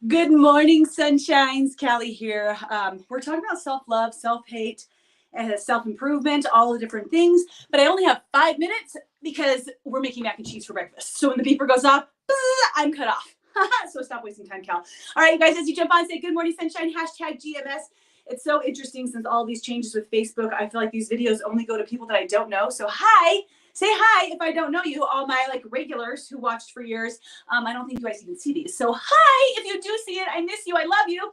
Good morning, sunshines. Callie here. We're talking about self-love, self-hate, and self-improvement, all the different things. But I only have 5 minutes because we're making mac and cheese for breakfast. So when the beeper goes off, I'm cut off. So stop wasting time, Cal. All right, you guys, as you jump on, say good morning, sunshine, hashtag GMS. It's so interesting since all these changes with Facebook. I feel like these videos only go to people that I don't know. So hi. Say hi if I don't know you, all my regulars who watched for years. I don't think you guys even see these. So hi, if you do see it, I miss you, I love you.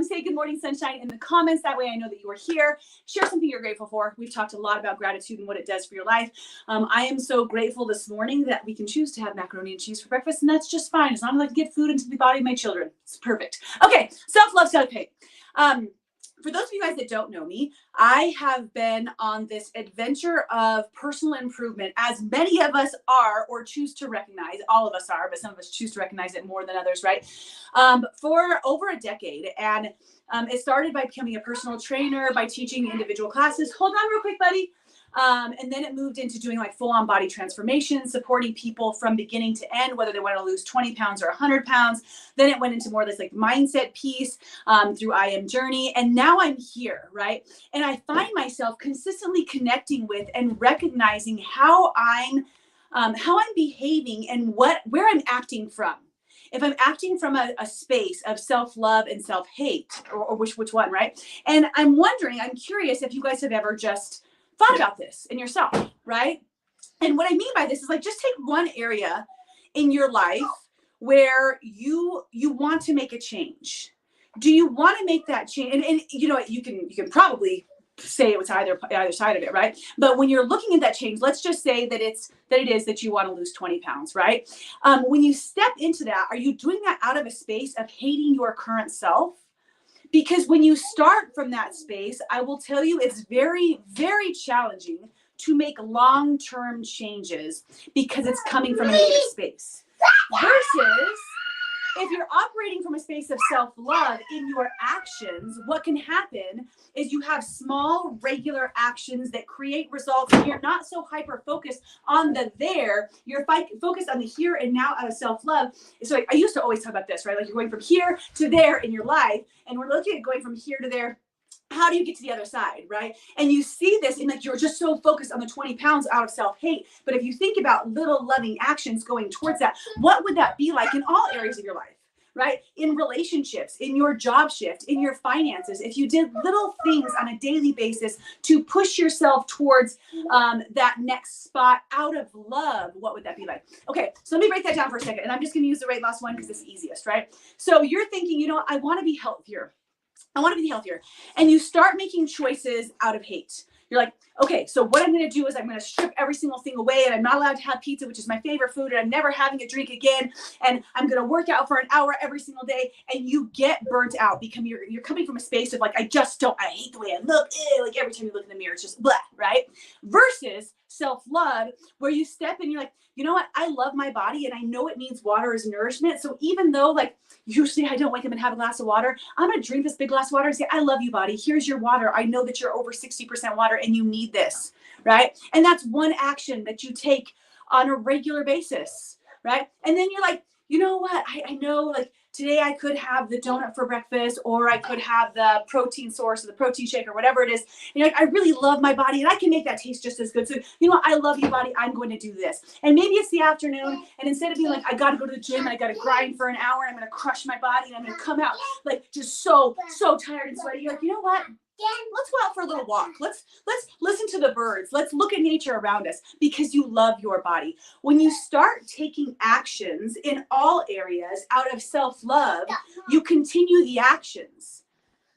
Say good morning, sunshine in the comments. That way I know that you are here. Share something you're grateful for. We've talked a lot about gratitude and what it does for your life. I am so grateful this morning that we can choose to have macaroni and cheese for breakfast, and that's just fine as long as I can get food into the body of my children. It's perfect. Okay, self-love, self-hate. For those of you guys that don't know me, I have been on this adventure of personal improvement, as many of us are or choose to recognize. All of us are, but some of us choose to recognize it more than others, right? For over a decade. And it started by becoming a personal trainer, by teaching individual classes. Hold on real quick, buddy. And then it moved into doing full-on body transformation, supporting people from beginning to end, whether they want to lose 20 pounds or 100 pounds. Then it went into more of this mindset piece through I Am Journey. And now I'm here, right? And I find myself consistently connecting with and recognizing how I'm behaving and where I'm acting from. If I'm acting from a space of self-love and self-hate, or which one, right? And I'm curious if you guys have ever just thought about this in yourself, right? And what I mean by this is just take one area in your life where you want to make a change. Do you want to make that change? And you know what, you can probably say it was either side of it, right? But when you're looking at that change, let's just say that it is that you want to lose 20 pounds, right? When you step into that, are you doing that out of a space of hating your current self? Because when you start from that space, I will tell you it's very, very challenging to make long-term changes because it's coming from a negative space. Versus if you're operating from a space of self-love in your actions, what can happen is you have small, regular actions that create results, and you're not so hyper-focused on the there. You're focused on the here and now out of self-love. So I used to always talk about this, right? You're going from here to there in your life, and we're looking at going from here to there. How do you get to the other side, right? And you see this in you're just so focused on the 20 pounds out of self-hate. But if you think about little loving actions going towards that, what would that be like in all areas of your life, right? In relationships, in your job shift, in your finances, if you did little things on a daily basis to push yourself towards that next spot out of love, what would that be like? Okay, so let me break that down for a second. And I'm just going to use the last one because it's the easiest, right? So you're thinking, I want to be healthier. I want to be healthier. And you start making choices out of hate. You're like, okay, so what I'm going to do is I'm going to strip every single thing away, and I'm not allowed to have pizza, which is my favorite food, and I'm never having a drink again, and I'm going to work out for an hour every single day, and you get burnt out because you're coming from a space of I hate the way I look. Every time you look in the mirror, it's just blah, right? Versus self-love, where you step in, you're like, you know what? I love my body, and I know it needs water as nourishment. So even though usually I don't wake up and have a glass of water, I'm going to drink this big glass of water and say, I love you, body. Here's your water. I know that you're over 60% water and you need this, right? And that's one action that you take on a regular basis, right? And then you're like, you know what? I know today I could have the donut for breakfast, or I could have the protein source or the protein shake or whatever it is. And you're like, I really love my body and I can make that taste just as good. So, I love you, body. I'm going to do this. And maybe it's the afternoon, and instead of being I got to go to the gym and I got to grind for an hour, I'm going to crush my body and I'm going to come out just so tired and sweaty. You're like, you know what? Let's go out for a little walk. Let's listen to the birds. Let's look at nature around us, because you love your body. When you start taking actions in all areas out of self-love, you continue the actions,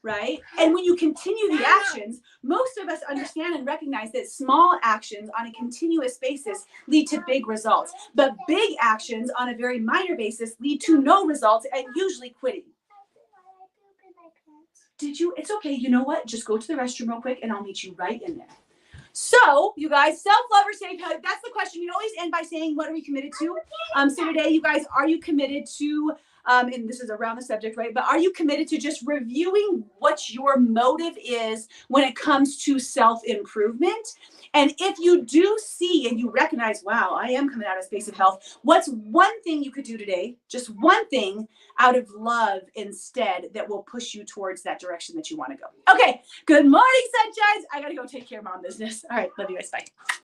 right? And when you continue the actions, most of us understand and recognize that small actions on a continuous basis lead to big results, but big actions on a very minor basis lead to no results and usually quitting. Did you? It's okay. You know what? Just go to the restroom real quick and I'll meet you right in there. So, you guys, self-love or self-hate, that's the question. We always end by saying, what are we committed to? So today, you guys, are you committed to and this is around the subject, right? But are you committed to just reviewing what your motive is when it comes to self-improvement? And if you do see and you recognize, wow, I am coming out of a space of health, what's one thing you could do today, just one thing out of love instead, that will push you towards that direction that you want to go? Okay, good morning, sunshines. I got to go take care of mom business. All right, love you guys. Bye.